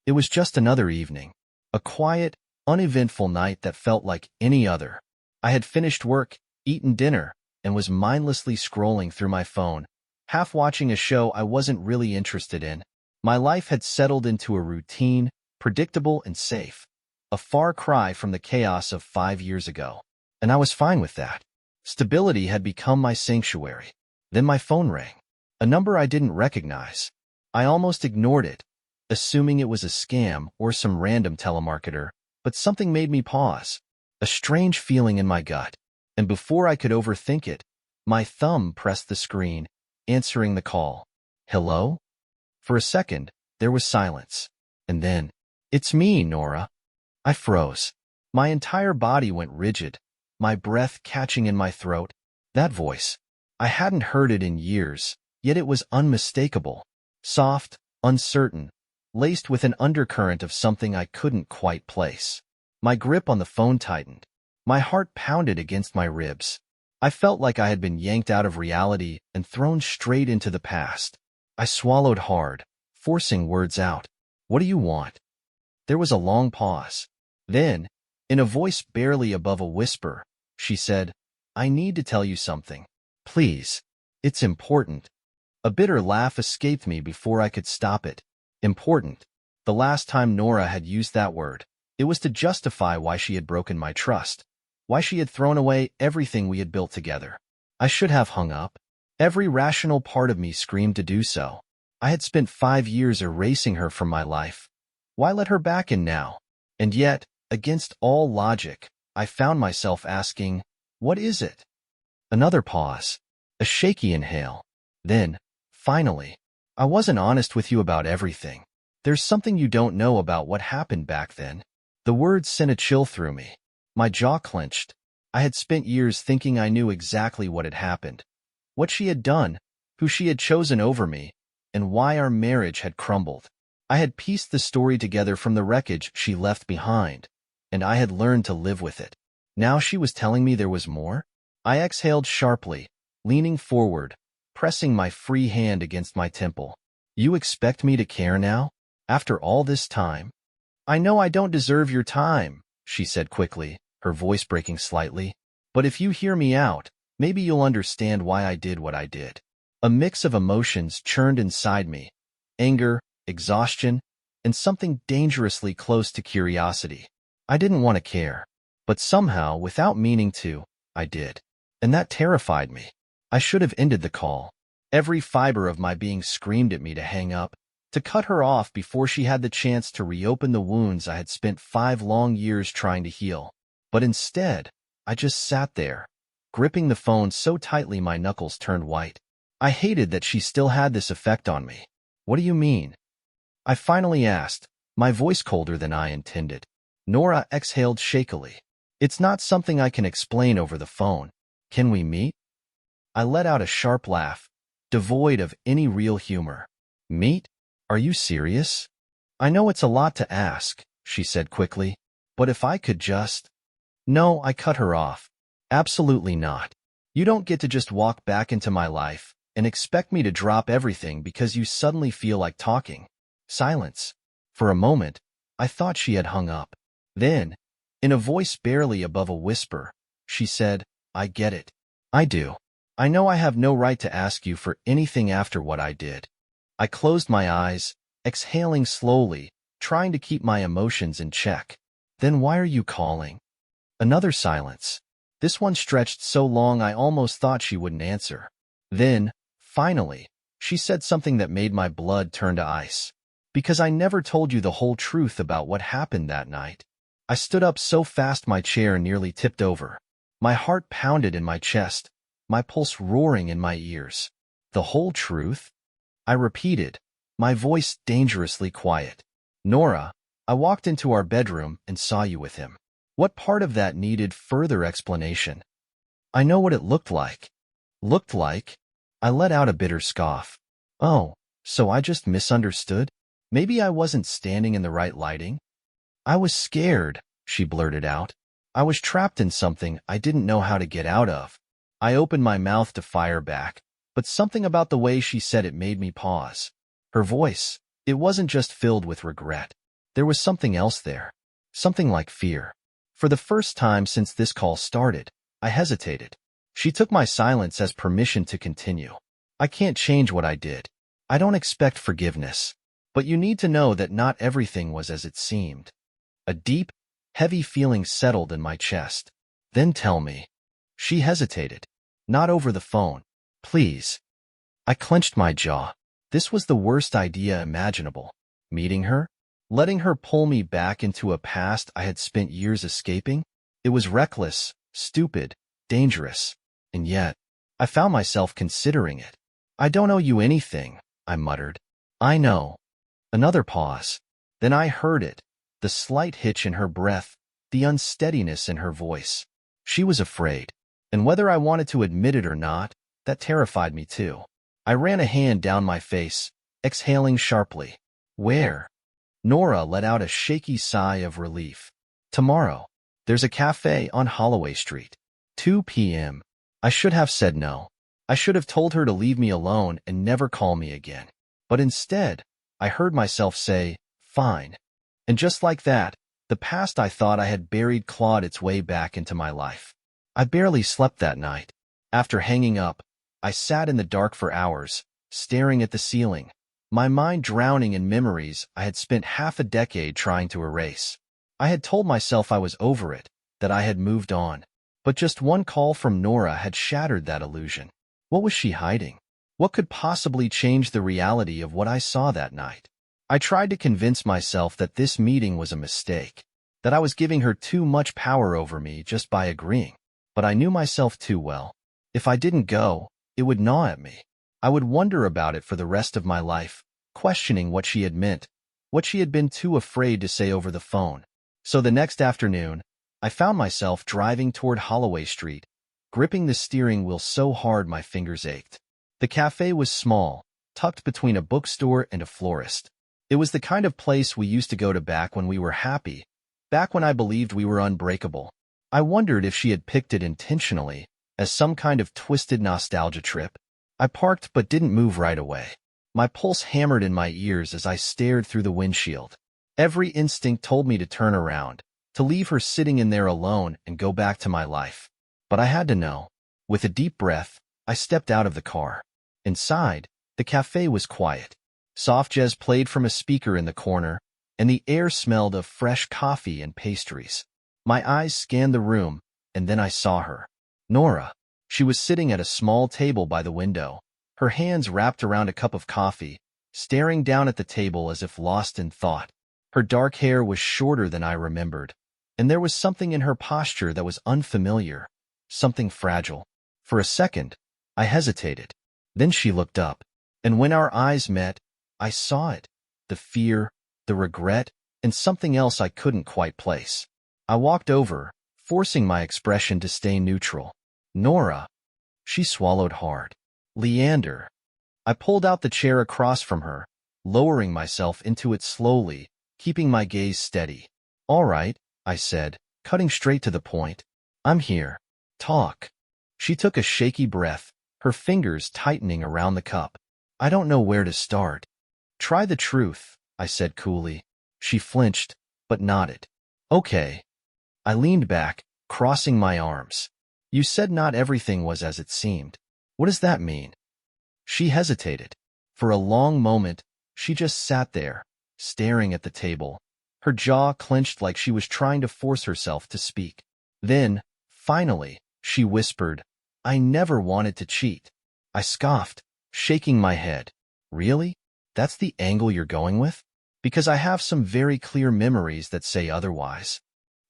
It was just another evening. A quiet, uneventful night that felt like any other. I had finished work, eaten dinner, and was mindlessly scrolling through my phone, half watching a show I wasn't really interested in. My life had settled into a routine, predictable and safe, a far cry from the chaos of 5 years ago. And I was fine with that. Stability had become my sanctuary. Then my phone rang. A number I didn't recognize. I almost ignored it, assuming it was a scam or some random telemarketer, but something made me pause. A strange feeling in my gut. And before I could overthink it, my thumb pressed the screen, answering the call. Hello? For a second, there was silence. And then, "It's me, Nora." I froze. My entire body went rigid, my breath catching in my throat. That voice. I hadn't heard it in years, yet it was unmistakable. Soft, uncertain, laced with an undercurrent of something I couldn't quite place. My grip on the phone tightened. My heart pounded against my ribs. I felt like I had been yanked out of reality and thrown straight into the past. I swallowed hard, forcing words out. "What do you want?" There was a long pause. Then, in a voice barely above a whisper, she said, "I need to tell you something. Please. It's important." A bitter laugh escaped me before I could stop it. Important. The last time Nora had used that word, it was to justify why she had broken my trust, why she had thrown away everything we had built together. I should have hung up. Every rational part of me screamed to do so. I had spent 5 years erasing her from my life. Why let her back in now? And yet, against all logic, I found myself asking, what is it? Another pause. A shaky inhale. Then, finally, "I wasn't honest with you about everything. There's something you don't know about what happened back then." The words sent a chill through me. My jaw clenched. I had spent years thinking I knew exactly what had happened, what she had done, who she had chosen over me, and why our marriage had crumbled. I had pieced the story together from the wreckage she left behind, and I had learned to live with it. Now she was telling me there was more? I exhaled sharply, leaning forward, pressing my free hand against my temple. "You expect me to care now? After all this time?" "I know I don't deserve your time," she said quickly, her voice breaking slightly. "But if you hear me out, maybe you'll understand why I did what I did." A mix of emotions churned inside me. Anger, exhaustion, and something dangerously close to curiosity. I didn't want to care, but somehow, without meaning to, I did. And that terrified me. I should have ended the call. Every fiber of my being screamed at me to hang up, to cut her off before she had the chance to reopen the wounds I had spent 5 long years trying to heal. But instead, I just sat there, gripping the phone so tightly my knuckles turned white. I hated that she still had this effect on me. "What do you mean?" I finally asked, my voice colder than I intended. Nora exhaled shakily. "It's not something I can explain over the phone. Can we meet?" I let out a sharp laugh, devoid of any real humor. "Meet? Are you serious?" "I know it's a lot to ask," she said quickly, "but if I could just—" "No," I cut her off. "Absolutely not. You don't get to just walk back into my life and expect me to drop everything because you suddenly feel like talking." Silence. For a moment, I thought she had hung up. Then, in a voice barely above a whisper, she said, "I get it. I do. I know I have no right to ask you for anything after what I did." I closed my eyes, exhaling slowly, trying to keep my emotions in check. "Then why are you calling?" Another silence. This one stretched so long I almost thought she wouldn't answer. Then, finally, she said something that made my blood turn to ice. "Because I never told you the whole truth about what happened that night." I stood up so fast my chair nearly tipped over. My heart pounded in my chest, my pulse roaring in my ears. "The whole truth?" I repeated, my voice dangerously quiet. "Nora, I walked into our bedroom and saw you with him. What part of that needed further explanation?" "I know what it looked like." "Looked like?" I let out a bitter scoff. "Oh, so I just misunderstood? Maybe I wasn't standing in the right lighting?" "I was scared," she blurted out. "I was trapped in something I didn't know how to get out of." I opened my mouth to fire back, but something about the way she said it made me pause. Her voice, it wasn't just filled with regret. There was something else there. Something like fear. For the first time since this call started, I hesitated. She took my silence as permission to continue. I can't change what I did. I don't expect forgiveness. But you need to know that not everything was as it seemed. A deep, heavy feeling settled in my chest. Then tell me. She hesitated. Not over the phone. Please. I clenched my jaw. This was the worst idea imaginable. Meeting her? Letting her pull me back into a past I had spent years escaping? It was reckless, stupid, dangerous. And yet, I found myself considering it. I don't owe you anything, I muttered. I know. Another pause. Then I heard it. The slight hitch in her breath, the unsteadiness in her voice. She was afraid. And whether I wanted to admit it or not, that terrified me too. I ran a hand down my face, exhaling sharply. Where? Nora let out a shaky sigh of relief. Tomorrow. There's a cafe on Holloway Street. 2 p.m. I should have said no. I should have told her to leave me alone and never call me again. But instead, I heard myself say, fine. And just like that, the past I thought I had buried clawed its way back into my life. I barely slept that night. After hanging up, I sat in the dark for hours, staring at the ceiling, my mind drowning in memories I had spent half a decade trying to erase. I had told myself I was over it, that I had moved on. But just one call from Nora had shattered that illusion. What was she hiding? What could possibly change the reality of what I saw that night? I tried to convince myself that this meeting was a mistake, that I was giving her too much power over me just by agreeing. But I knew myself too well. If I didn't go, it would gnaw at me. I would wonder about it for the rest of my life, questioning what she had meant, what she had been too afraid to say over the phone. So the next afternoon, I found myself driving toward Holloway Street, gripping the steering wheel so hard my fingers ached. The cafe was small, tucked between a bookstore and a florist. It was the kind of place we used to go to back when we were happy, back when I believed we were unbreakable. I wondered if she had picked it intentionally, as some kind of twisted nostalgia trip. I parked but didn't move right away. My pulse hammered in my ears as I stared through the windshield. Every instinct told me to turn around, to leave her sitting in there alone and go back to my life. But I had to know. With a deep breath, I stepped out of the car. Inside, the cafe was quiet. Soft jazz played from a speaker in the corner, and the air smelled of fresh coffee and pastries. My eyes scanned the room, and then I saw her. Nora. She was sitting at a small table by the window, her hands wrapped around a cup of coffee, staring down at the table as if lost in thought. Her dark hair was shorter than I remembered, and there was something in her posture that was unfamiliar, something fragile. For a second, I hesitated. Then she looked up, and when our eyes met, I saw it, the fear, the regret, and something else I couldn't quite place. I walked over, forcing my expression to stay neutral. Nora. She swallowed hard. Leander. I pulled out the chair across from her, lowering myself into it slowly, keeping my gaze steady. All right, I said, cutting straight to the point. I'm here. Talk. She took a shaky breath, her fingers tightening around the cup. I don't know where to start. Try the truth, I said coolly. She flinched, but nodded. Okay. I leaned back, crossing my arms. You said not everything was as it seemed. What does that mean? She hesitated. For a long moment, she just sat there, staring at the table, her jaw clenched like she was trying to force herself to speak. Then, finally, she whispered, I never wanted to cheat. I scoffed, shaking my head. Really? That's the angle you're going with? Because I have some very clear memories that say otherwise.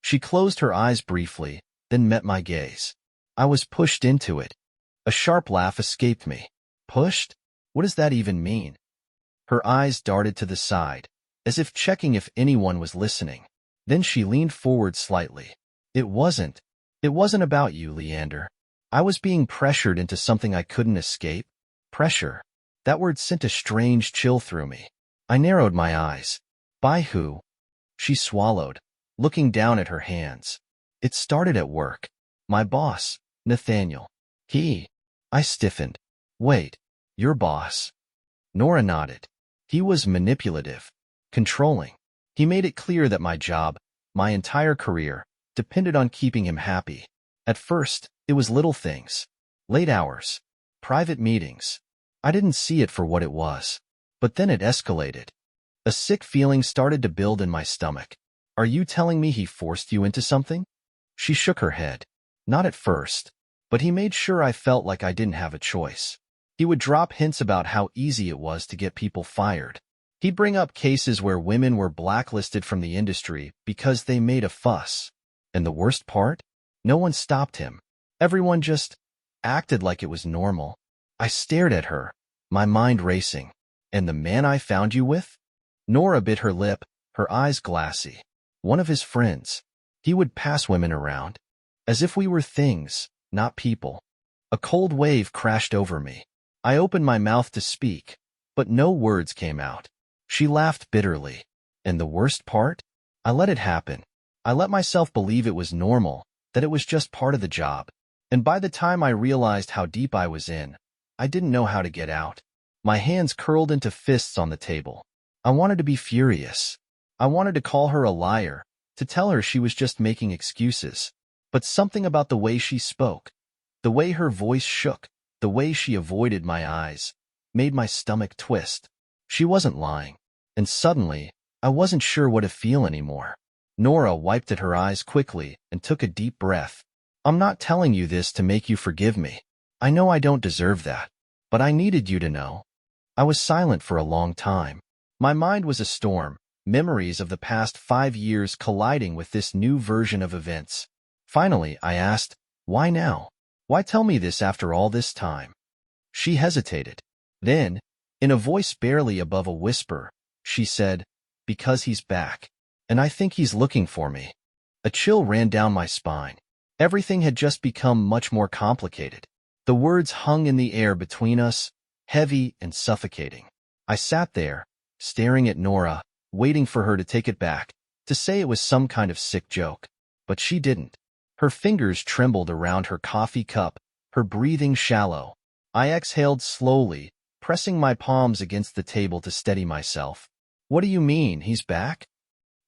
She closed her eyes briefly, then met my gaze. I was pushed into it. A sharp laugh escaped me. Pushed? What does that even mean? Her eyes darted to the side, as if checking if anyone was listening. Then she leaned forward slightly. It wasn't about you, Leander. I was being pressured into something I couldn't escape. Pressure. That word sent a strange chill through me. I narrowed my eyes. By who? She swallowed, looking down at her hands. It started at work. My boss, Nathaniel. I stiffened. Wait, your boss? Nora nodded. He was manipulative, controlling. He made it clear that my job, my entire career, depended on keeping him happy. At first, it was little things. Late hours. Private meetings. I didn't see it for what it was. But then it escalated. A sick feeling started to build in my stomach. Are you telling me he forced you into something? She shook her head. Not at first. But he made sure I felt like I didn't have a choice. He would drop hints about how easy it was to get people fired. He'd bring up cases where women were blacklisted from the industry because they made a fuss. And the worst part? No one stopped him. Everyone just acted like it was normal. I stared at her, my mind racing. And the man I found you with? Nora bit her lip, her eyes glassy. One of his friends. He would pass women around. As if we were things, not people. A cold wave crashed over me. I opened my mouth to speak, but no words came out. She laughed bitterly. And the worst part? I let it happen. I let myself believe it was normal, that it was just part of the job. And by the time I realized how deep I was in, I didn't know how to get out. My hands curled into fists on the table. I wanted to be furious. I wanted to call her a liar, to tell her she was just making excuses. But something about the way she spoke, the way her voice shook, the way she avoided my eyes, made my stomach twist. She wasn't lying. And suddenly, I wasn't sure what to feel anymore. Nora wiped at her eyes quickly and took a deep breath. I'm not telling you this to make you forgive me. I know I don't deserve that. But I needed you to know. I was silent for a long time. My mind was a storm, memories of the past 5 years colliding with this new version of events. Finally, I asked, why now? Why tell me this after all this time? She hesitated. Then, in a voice barely above a whisper, she said, because he's back. And I think he's looking for me. A chill ran down my spine. Everything had just become much more complicated. The words hung in the air between us, heavy and suffocating. I sat there, staring at Nora, waiting for her to take it back, to say it was some kind of sick joke. But she didn't. Her fingers trembled around her coffee cup, her breathing shallow. I exhaled slowly, pressing my palms against the table to steady myself. What do you mean, he's back?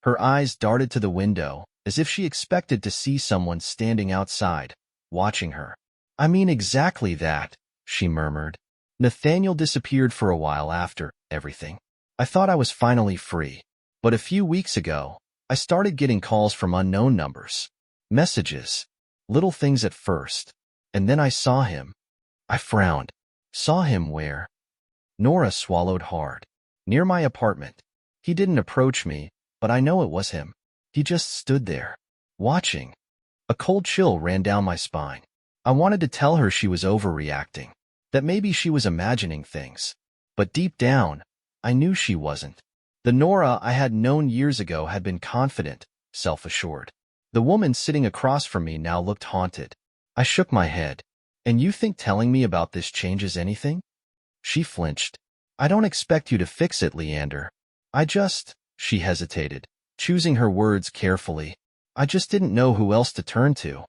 Her eyes darted to the window, as if she expected to see someone standing outside, watching her. I mean exactly that, she murmured. Nathaniel disappeared for a while after everything. I thought I was finally free. But a few weeks ago, I started getting calls from unknown numbers. Messages. Little things at first. And then I saw him. I frowned. Saw him where? Nora swallowed hard. Near my apartment. He didn't approach me, but I know it was him. He just stood there, watching. A cold chill ran down my spine. I wanted to tell her she was overreacting, that maybe she was imagining things. But deep down, I knew she wasn't. The Nora I had known years ago had been confident, self-assured. The woman sitting across from me now looked haunted. I shook my head. And you think telling me about this changes anything? She flinched. I don't expect you to fix it, Leander. She hesitated, choosing her words carefully. I just didn't know who else to turn to.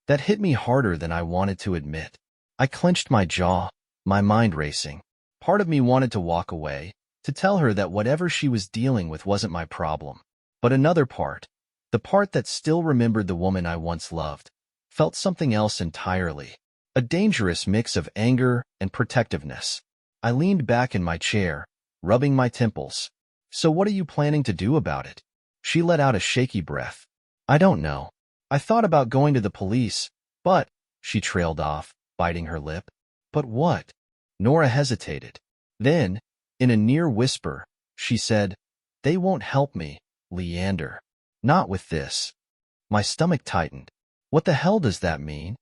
That hit me harder than I wanted to admit. I clenched my jaw, my mind racing. Part of me wanted to walk away, to tell her that whatever she was dealing with wasn't my problem. But another part, the part that still remembered the woman I once loved, felt something else entirely. A dangerous mix of anger and protectiveness. I leaned back in my chair, rubbing my temples. So what are you planning to do about it? She let out a shaky breath. I don't know. I thought about going to the police, but, she trailed off, biting her lip. But what? Nora hesitated. Then, in a near whisper, she said, they won't help me, Leander. Not with this. My stomach tightened. What the hell does that mean?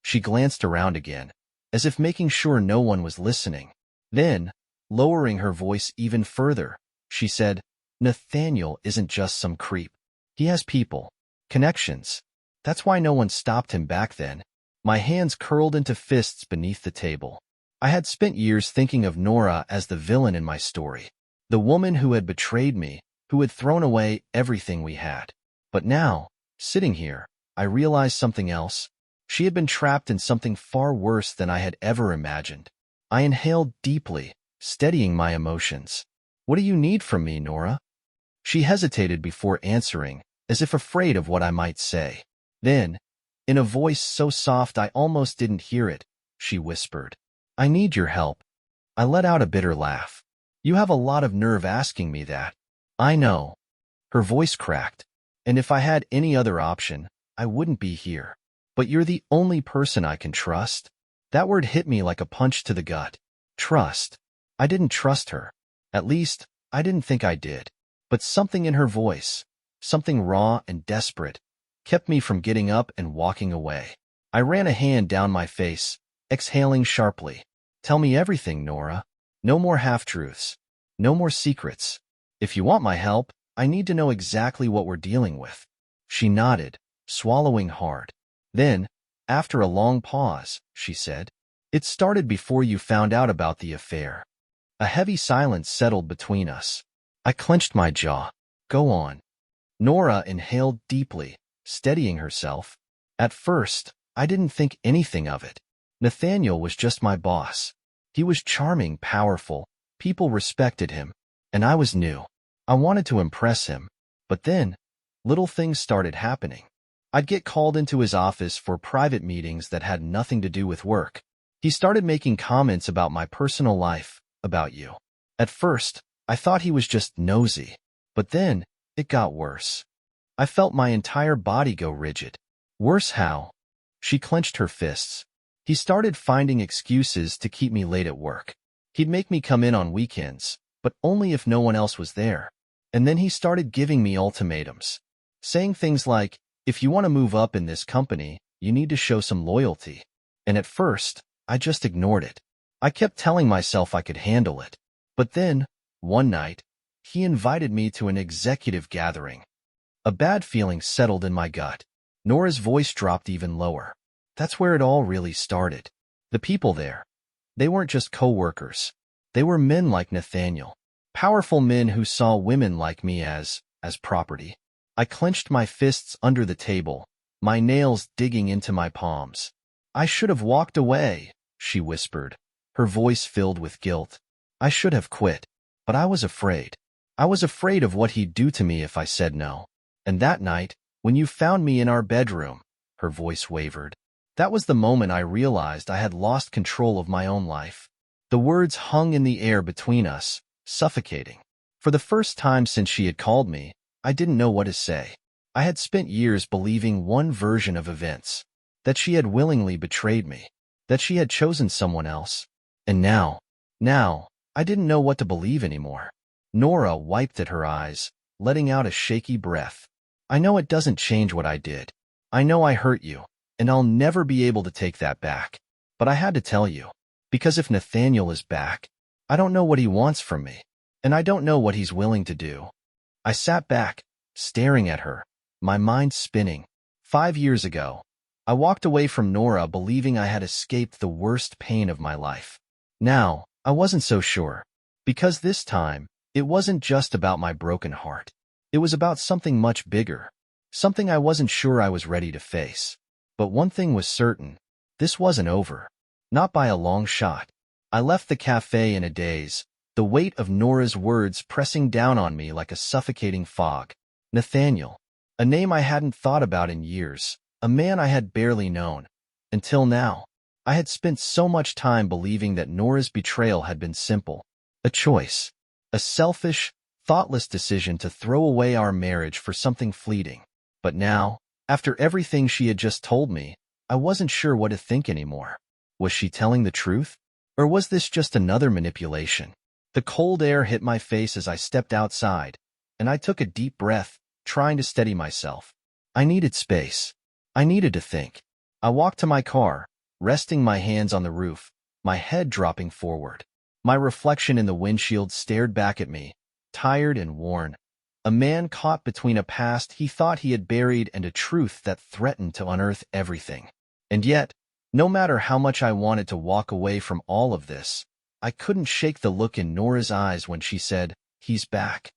She glanced around again, as if making sure no one was listening. Then, lowering her voice even further, she said, Nathaniel isn't just some creep. He has people. Connections. That's why no one stopped him back then. My hands curled into fists beneath the table. I had spent years thinking of Nora as the villain in my story. The woman who had betrayed me, who had thrown away everything we had. But now, sitting here, I realized something else. She had been trapped in something far worse than I had ever imagined. I inhaled deeply, steadying my emotions. What do you need from me, Nora? She hesitated before answering, as if afraid of what I might say. Then, in a voice so soft I almost didn't hear it, she whispered, "I need your help." I let out a bitter laugh. "You have a lot of nerve asking me that." "I know." Her voice cracked. "And if I had any other option, I wouldn't be here. But you're the only person I can trust." That word hit me like a punch to the gut. Trust. I didn't trust her. At least, I didn't think I did. But something in her voice, something raw and desperate, kept me from getting up and walking away. I ran a hand down my face, exhaling sharply. "Tell me everything, Nora. No more half-truths. No more secrets. If you want my help, I need to know exactly what we're dealing with." She nodded, swallowing hard. Then, after a long pause, she said, "It started before you found out about the affair." A heavy silence settled between us. I clenched my jaw. "Go on." Nora inhaled deeply, steadying herself. "At first, I didn't think anything of it. Nathaniel was just my boss. He was charming, powerful, people respected him, and I was new. I wanted to impress him. But then, little things started happening. I'd get called into his office for private meetings that had nothing to do with work. He started making comments about my personal life, about you. At first, I thought he was just nosy. But then, it got worse. I felt my entire body go rigid. Worse how? She clenched her fists. He started finding excuses to keep me late at work. He'd make me come in on weekends, but only if no one else was there. And then he started giving me ultimatums, saying things like, "If you want to move up in this company, you need to show some loyalty." And at first, I just ignored it. I kept telling myself I could handle it. But then, one night, he invited me to an executive gathering. A bad feeling settled in my gut. Nora's voice dropped even lower. That's where it all really started. The people there, they weren't just co-workers. They were men like Nathaniel. Powerful men who saw women like me as property. I clenched my fists under the table, my nails digging into my palms. "I should have walked away," she whispered, her voice filled with guilt. "I should have quit. But I was afraid. I was afraid of what he'd do to me if I said no. And that night, when you found me in our bedroom," her voice wavered, "that was the moment I realized I had lost control of my own life." The words hung in the air between us, suffocating. For the first time since she had called me, I didn't know what to say. I had spent years believing one version of events, that she had willingly betrayed me, that she had chosen someone else. And now, I didn't know what to believe anymore. Nora wiped at her eyes, letting out a shaky breath. "I know it doesn't change what I did. I know I hurt you, and I'll never be able to take that back. But I had to tell you, because if Nathaniel is back, I don't know what he wants from me, and I don't know what he's willing to do." I sat back, staring at her, my mind spinning. 5 years ago, I walked away from Nora believing I had escaped the worst pain of my life. Now, I wasn't so sure, because this time, it wasn't just about my broken heart. It was about something much bigger, something I wasn't sure I was ready to face. But one thing was certain, this wasn't over. Not by a long shot. I left the cafe in a daze, the weight of Nora's words pressing down on me like a suffocating fog. Nathaniel, a name I hadn't thought about in years, a man I had barely known. Until now, I had spent so much time believing that Nora's betrayal had been simple. A choice. A selfish, thoughtless decision to throw away our marriage for something fleeting. But now, after everything she had just told me, I wasn't sure what to think anymore. Was she telling the truth? Or was this just another manipulation? The cold air hit my face as I stepped outside, and I took a deep breath, trying to steady myself. I needed space. I needed to think. I walked to my car, resting my hands on the roof, my head dropping forward. My reflection in the windshield stared back at me, tired and worn. A man caught between a past he thought he had buried and a truth that threatened to unearth everything. And yet, no matter how much I wanted to walk away from all of this, I couldn't shake the look in Nora's eyes when she said, "He's back."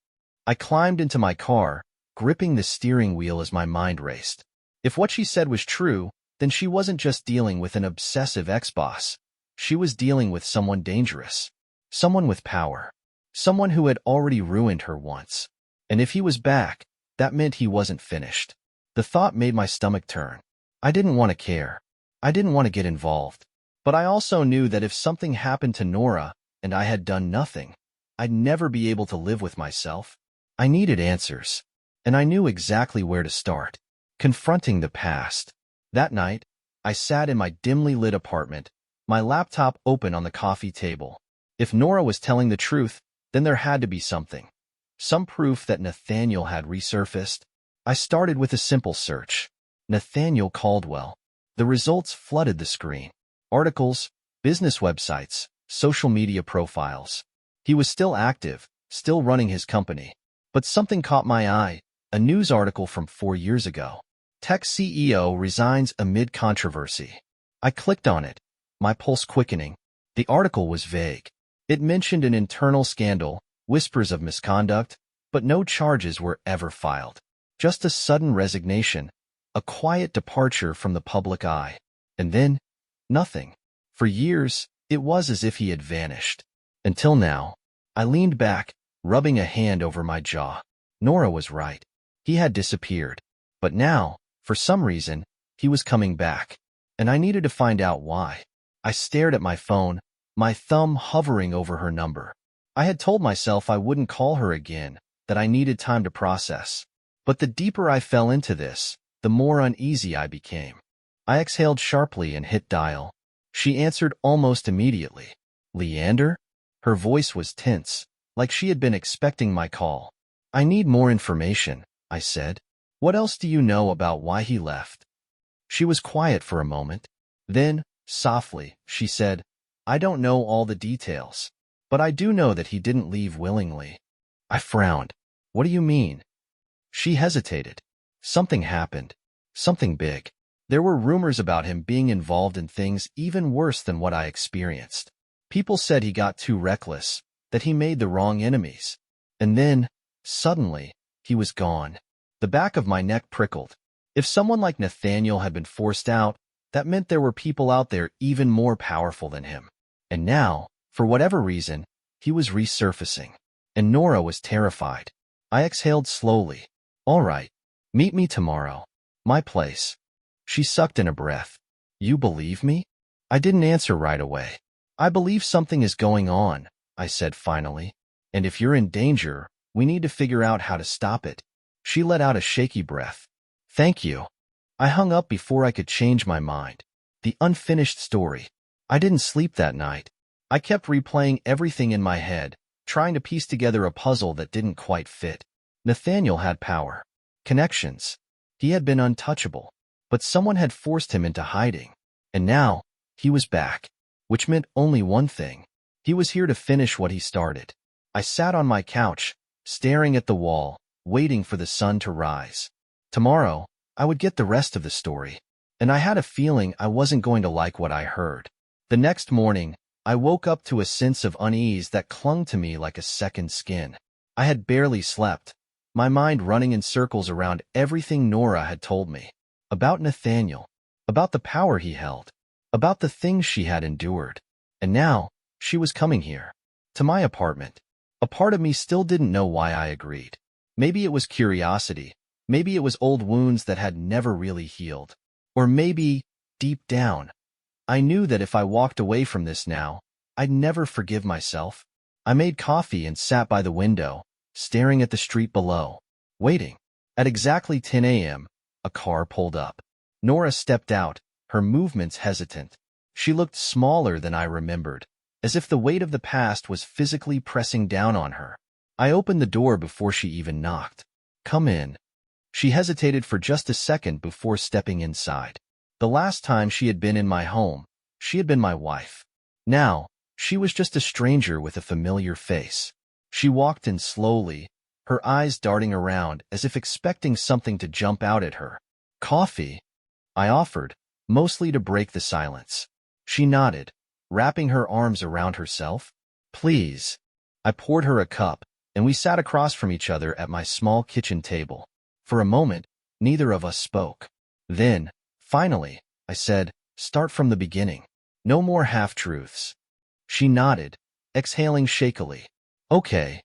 I climbed into my car, gripping the steering wheel as my mind raced. If what she said was true, then she wasn't just dealing with an obsessive ex-boss. She was dealing with someone dangerous, someone with power, someone who had already ruined her once. And if he was back, that meant he wasn't finished. The thought made my stomach turn. I didn't want to care. I didn't want to get involved. But I also knew that if something happened to Nora and I had done nothing, I'd never be able to live with myself. I needed answers. And I knew exactly where to start. Confronting the past. That night, I sat in my dimly lit apartment, my laptop open on the coffee table. If Nora was telling the truth, then there had to be something. Some proof that Nathaniel had resurfaced. I started with a simple search. Nathaniel Caldwell. The results flooded the screen. Articles, business websites, social media profiles. He was still active, still running his company. But something caught my eye, a news article from 4 years ago. Tech CEO resigns amid controversy. I clicked on it, my pulse quickening. The article was vague. It mentioned an internal scandal, whispers of misconduct, but no charges were ever filed. Just a sudden resignation, a quiet departure from the public eye. And then, nothing. For years, it was as if he had vanished. Until now. I leaned back, rubbing a hand over my jaw. Nora was right. He had disappeared. But now, for some reason, he was coming back. And I needed to find out why. I stared at my phone, my thumb hovering over her number. I had told myself I wouldn't call her again, that I needed time to process. But the deeper I fell into this, the more uneasy I became. I exhaled sharply and hit dial. She answered almost immediately. Leander? Her voice was tense, like she had been expecting my call. I need more information, I said. What else do you know about why he left? She was quiet for a moment. Then, softly, she said, I don't know all the details, but I do know that he didn't leave willingly. I frowned. What do you mean? She hesitated. Something happened. Something big. There were rumors about him being involved in things even worse than what I experienced. People said he got too reckless, that he made the wrong enemies. And then, suddenly, he was gone. The back of my neck prickled. If someone like Nathaniel had been forced out, that meant there were people out there even more powerful than him. And now, for whatever reason, he was resurfacing. And Nora was terrified. I exhaled slowly. All right. Meet me tomorrow. My place. She sucked in a breath. You believe me? I didn't answer right away. I believe something is going on, I said finally. And if you're in danger, we need to figure out how to stop it. She let out a shaky breath. Thank you. I hung up before I could change my mind. The unfinished story. I didn't sleep that night. I kept replaying everything in my head, trying to piece together a puzzle that didn't quite fit. Nathaniel had power. Connections. He had been untouchable. But someone had forced him into hiding. And now, he was back. Which meant only one thing. He was here to finish what he started. I sat on my couch, staring at the wall, waiting for the sun to rise. Tomorrow, I would get the rest of the story. And I had a feeling I wasn't going to like what I heard. The next morning, I woke up to a sense of unease that clung to me like a second skin. I had barely slept, my mind running in circles around everything Nora had told me. About Nathaniel, about the power he held, about the things she had endured. And now, she was coming here, to my apartment. A part of me still didn't know why I agreed. Maybe it was curiosity, maybe it was old wounds that had never really healed. Or maybe, deep down, I knew that if I walked away from this now, I'd never forgive myself. I made coffee and sat by the window, staring at the street below, waiting. At exactly 10 a.m., a car pulled up. Nora stepped out, her movements hesitant. She looked smaller than I remembered, as if the weight of the past was physically pressing down on her. I opened the door before she even knocked. Come in. She hesitated for just a second before stepping inside. The last time she had been in my home, she had been my wife. Now, she was just a stranger with a familiar face. She walked in slowly, her eyes darting around as if expecting something to jump out at her. Coffee? I offered, mostly to break the silence. She nodded, wrapping her arms around herself. Please. I poured her a cup, and we sat across from each other at my small kitchen table. For a moment, neither of us spoke. Then, finally, I said, start from the beginning. No more half-truths. She nodded, exhaling shakily. Okay.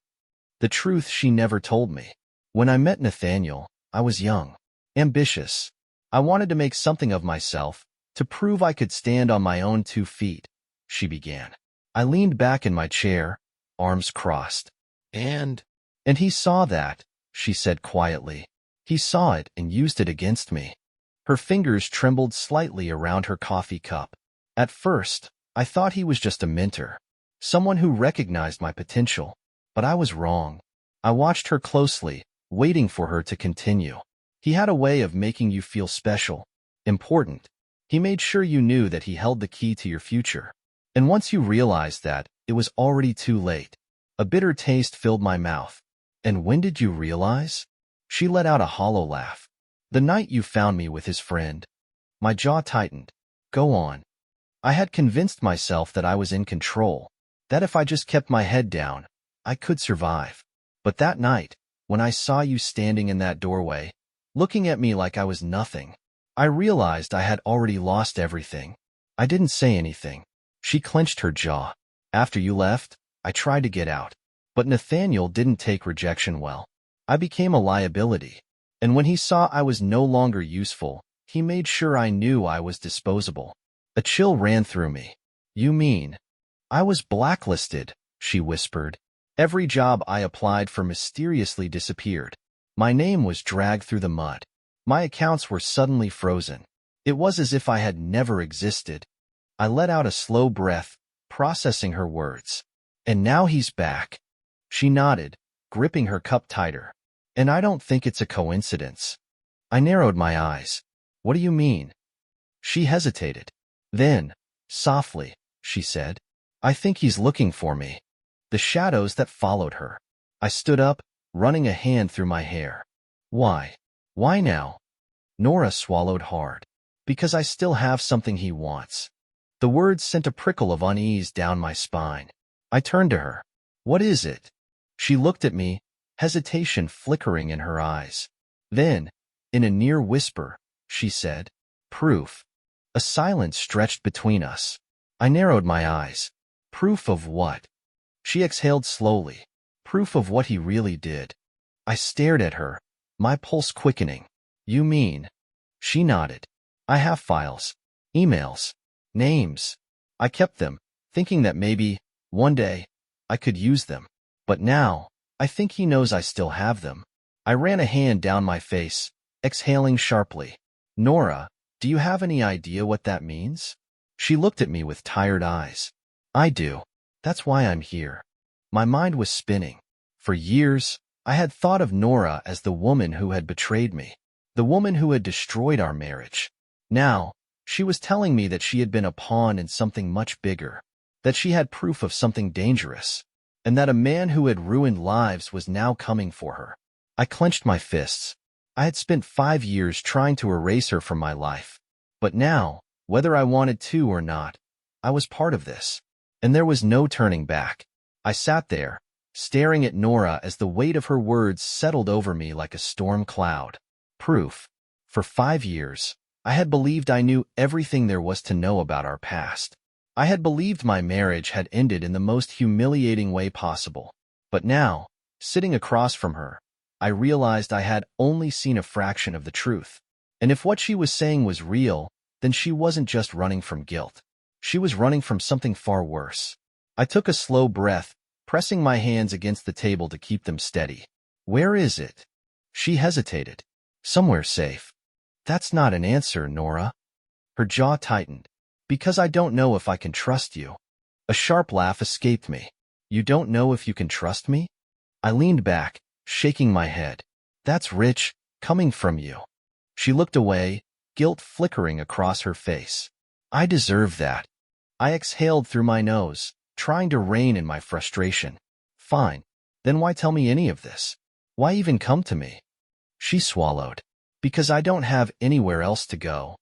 The truth she never told me. When I met Nathaniel, I was young, ambitious. I wanted to make something of myself, to prove I could stand on my own 2 feet, she began. I leaned back in my chair, arms crossed. And he saw that, she said quietly. He saw it and used it against me. Her fingers trembled slightly around her coffee cup. At first, I thought he was just a mentor, someone who recognized my potential. But I was wrong. I watched her closely, waiting for her to continue. He had a way of making you feel special, important. He made sure you knew that he held the key to your future. And once you realized that, it was already too late. A bitter taste filled my mouth. And when did you realize? She let out a hollow laugh. The night you found me with his friend. My jaw tightened. Go on. I had convinced myself that I was in control, that if I just kept my head down, I could survive. But that night, when I saw you standing in that doorway, looking at me like I was nothing, I realized I had already lost everything. I didn't say anything. She clenched her jaw. After you left, I tried to get out. But Nathaniel didn't take rejection well. I became a liability. And when he saw I was no longer useful, he made sure I knew I was disposable. A chill ran through me. You mean? I was blacklisted, she whispered. Every job I applied for mysteriously disappeared. My name was dragged through the mud. My accounts were suddenly frozen. It was as if I had never existed. I let out a slow breath, processing her words. And now he's back. She nodded, gripping her cup tighter. And I don't think it's a coincidence. I narrowed my eyes. What do you mean? She hesitated. Then, softly, she said, I think he's looking for me. The shadows that followed her. I stood up, running a hand through my hair. Why? Why now? Nora swallowed hard. Because I still have something he wants. The words sent a prickle of unease down my spine. I turned to her. What is it? She looked at me, hesitation flickering in her eyes. Then, in a near whisper, she said, Proof. A silence stretched between us. I narrowed my eyes. Proof of what? She exhaled slowly. Proof of what he really did. I stared at her, my pulse quickening. You mean? She nodded. I have files, emails, names. I kept them, thinking that maybe, one day, I could use them. But now, I think he knows I still have them. I ran a hand down my face, exhaling sharply. Nora, do you have any idea what that means? She looked at me with tired eyes. I do. That's why I'm here. My mind was spinning. For years, I had thought of Nora as the woman who had betrayed me, the woman who had destroyed our marriage. Now, she was telling me that she had been a pawn in something much bigger, that she had proof of something dangerous, and that a man who had ruined lives was now coming for her. I clenched my fists. I had spent 5 years trying to erase her from my life. But now, whether I wanted to or not, I was part of this. And there was no turning back. I sat there, staring at Nora as the weight of her words settled over me like a storm cloud. Proof. For 5 years, I had believed I knew everything there was to know about our past. I had believed my marriage had ended in the most humiliating way possible. But now, sitting across from her, I realized I had only seen a fraction of the truth. And if what she was saying was real, then she wasn't just running from guilt. She was running from something far worse. I took a slow breath, pressing my hands against the table to keep them steady. Where is it? She hesitated. Somewhere safe. That's not an answer, Nora. Her jaw tightened. Because I don't know if I can trust you. A sharp laugh escaped me. You don't know if you can trust me? I leaned back, shaking my head. That's rich, coming from you. She looked away, guilt flickering across her face. I deserve that. I exhaled through my nose, trying to rein in my frustration. Fine. Then why tell me any of this? Why even come to me? She swallowed. Because I don't have anywhere else to go.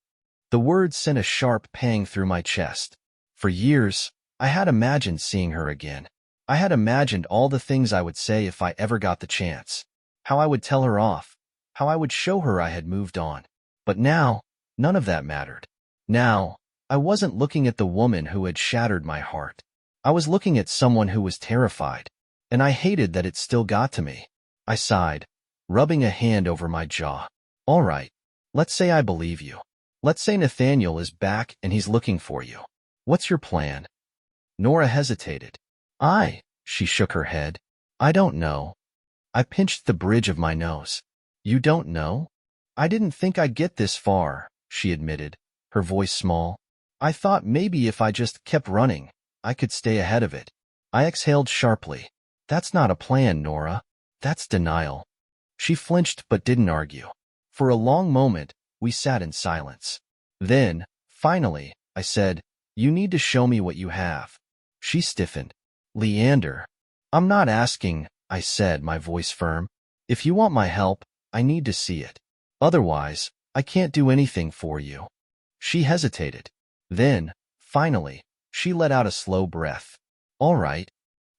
The words sent a sharp pang through my chest. For years, I had imagined seeing her again. I had imagined all the things I would say if I ever got the chance. How I would tell her off. How I would show her I had moved on. But now, none of that mattered. Now, I wasn't looking at the woman who had shattered my heart. I was looking at someone who was terrified. And I hated that it still got to me. I sighed. rubbing a hand over my jaw. All right, let's say I believe you. Let's say Nathaniel is back and he's looking for you. What's your plan? Nora hesitated. She shook her head. I don't know. I pinched the bridge of my nose. You don't know? I didn't think I'd get this far, she admitted, her voice small. I thought maybe if I just kept running, I could stay ahead of it. I exhaled sharply. That's not a plan, Nora. That's denial. She flinched but didn't argue. For a long moment, we sat in silence. Then, finally, I said, you need to show me what you have. She stiffened. Leander. I'm not asking, I said, my voice firm. If you want my help, I need to see it. Otherwise, I can't do anything for you. She hesitated. Then, finally, she let out a slow breath. All right.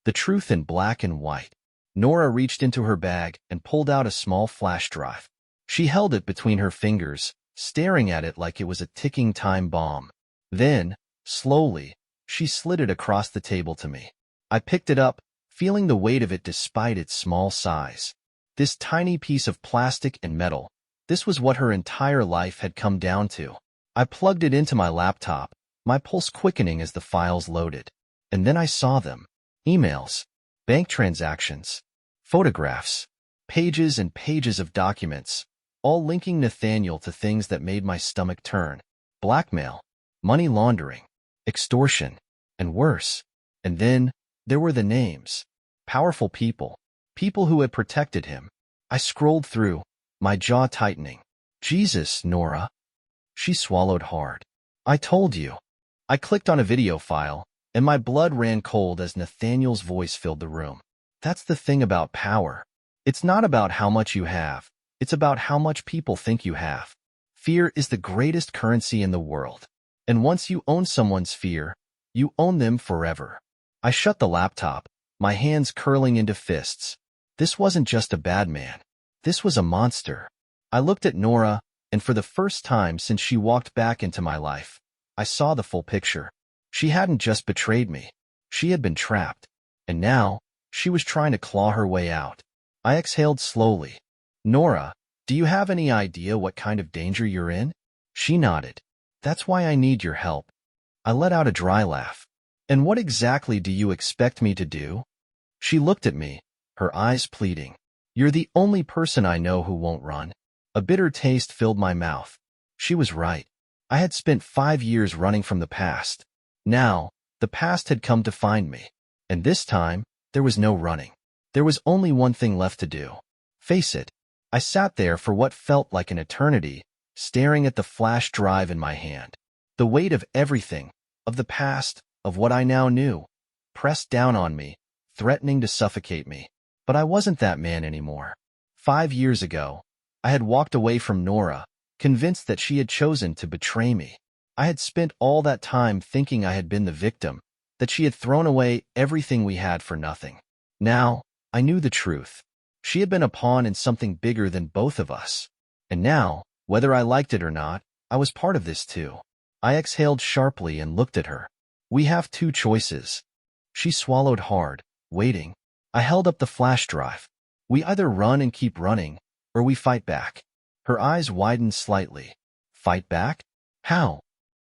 The truth in black and white. Nora reached into her bag and pulled out a small flash drive. She held it between her fingers, staring at it like it was a ticking time bomb. Then, slowly, she slid it across the table to me. I picked it up, feeling the weight of it despite its small size. This tiny piece of plastic and metal, this was what her entire life had come down to. I plugged it into my laptop, my pulse quickening as the files loaded. And then I saw them. Emails, bank transactions, photographs, pages and pages of documents, all linking Nathaniel to things that made my stomach turn. Blackmail, money laundering, extortion, and worse. And then, there were the names. Powerful people. People who had protected him. I scrolled through, my jaw tightening. Jesus, Nora. She swallowed hard. I told you. I clicked on a video file, and my blood ran cold as Nathaniel's voice filled the room. That's the thing about power. It's not about how much you have. It's about how much people think you have. Fear is the greatest currency in the world. And once you own someone's fear, you own them forever. I shut the laptop, my hands curling into fists. This wasn't just a bad man. This was a monster. I looked at Nora, and for the first time since she walked back into my life, I saw the full picture. She hadn't just betrayed me. She had been trapped. And now, she was trying to claw her way out. I exhaled slowly. Nora, do you have any idea what kind of danger you're in? She nodded. That's why I need your help. I let out a dry laugh. And what exactly do you expect me to do? She looked at me, her eyes pleading. You're the only person I know who won't run. A bitter taste filled my mouth. She was right. I had spent 5 years running from the past. Now, the past had come to find me. And this time, there was no running. There was only one thing left to do. Face it. I sat there for what felt like an eternity, staring at the flash drive in my hand. The weight of everything, of the past, of what I now knew, pressed down on me, threatening to suffocate me. But I wasn't that man anymore. 5 years ago, I had walked away from Nora, convinced that she had chosen to betray me. I had spent all that time thinking I had been the victim, that she had thrown away everything we had for nothing. Now, I knew the truth. She had been a pawn in something bigger than both of us. And now, whether I liked it or not, I was part of this too. I exhaled sharply and looked at her. We have 2 choices. She swallowed hard, waiting. I held up the flash drive. We either run and keep running, or we fight back. Her eyes widened slightly. Fight back? How?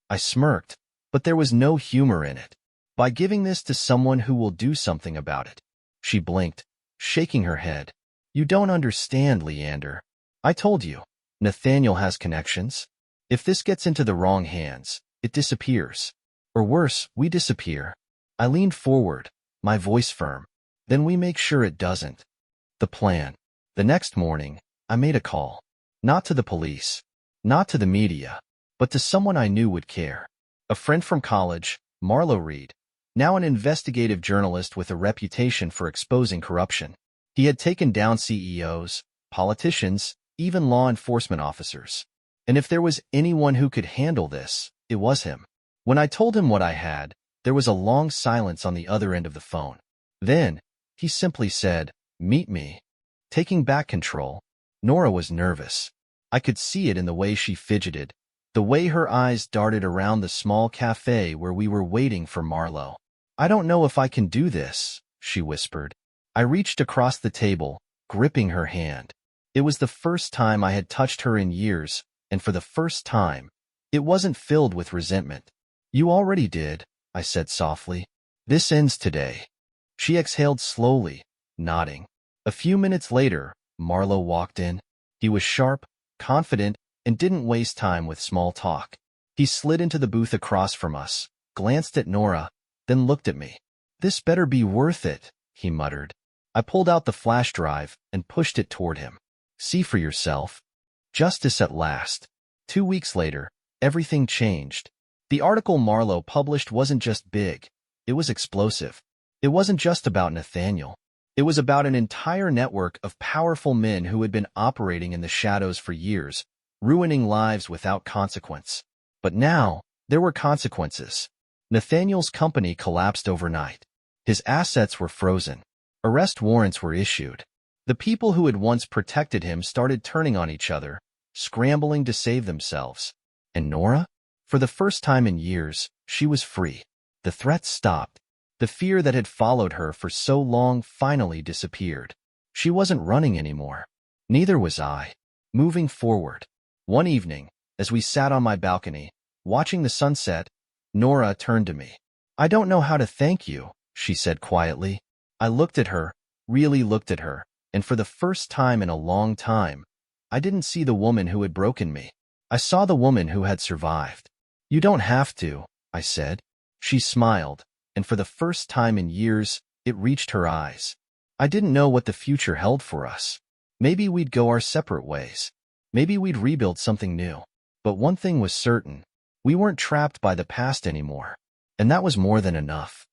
I smirked, but there was no humor in it. By giving this to someone who will do something about it. She blinked, shaking her head. You don't understand, Leander. I told you, Nathaniel has connections. If this gets into the wrong hands, it disappears. Or worse, we disappear. I leaned forward, my voice firm. Then we make sure it doesn't. The plan. The next morning, I made a call. Not to the police, not to the media, but to someone I knew would care. A friend from college, Marlo Reed, now an investigative journalist with a reputation for exposing corruption. He had taken down CEOs, politicians, even law enforcement officers. And if there was anyone who could handle this, it was him. When I told him what I had, there was a long silence on the other end of the phone. Then, he simply said, "Meet me." Taking back control, Nora was nervous. I could see it in the way she fidgeted, the way her eyes darted around the small cafe where we were waiting for Marlo. "I don't know if I can do this," she whispered. I reached across the table, gripping her hand. It was the first time I had touched her in years, and for the first time, it wasn't filled with resentment. You already did, I said softly. This ends today. She exhaled slowly, nodding. A few minutes later, Marlowe walked in. He was sharp, confident, and didn't waste time with small talk. He slid into the booth across from us, glanced at Nora, then looked at me. This better be worth it, he muttered. I pulled out the flash drive and pushed it toward him. See for yourself. Justice at last. 2 weeks later, everything changed. The article Marlowe published wasn't just big, it was explosive. It wasn't just about Nathaniel. It was about an entire network of powerful men who had been operating in the shadows for years, ruining lives without consequence. But now, there were consequences. Nathaniel's company collapsed overnight. His assets were frozen. Arrest warrants were issued. The people who had once protected him started turning on each other, scrambling to save themselves. And Nora? For the first time in years, she was free. The threats stopped. The fear that had followed her for so long finally disappeared. She wasn't running anymore. Neither was I. Moving forward. One evening, as we sat on my balcony, watching the sunset, Nora turned to me. I don't know how to thank you, she said quietly. I looked at her, really looked at her, and for the first time in a long time, I didn't see the woman who had broken me. I saw the woman who had survived. You don't have to, I said. She smiled, and for the first time in years, it reached her eyes. I didn't know what the future held for us. Maybe we'd go our separate ways. Maybe we'd rebuild something new. But one thing was certain. We weren't trapped by the past anymore. And that was more than enough.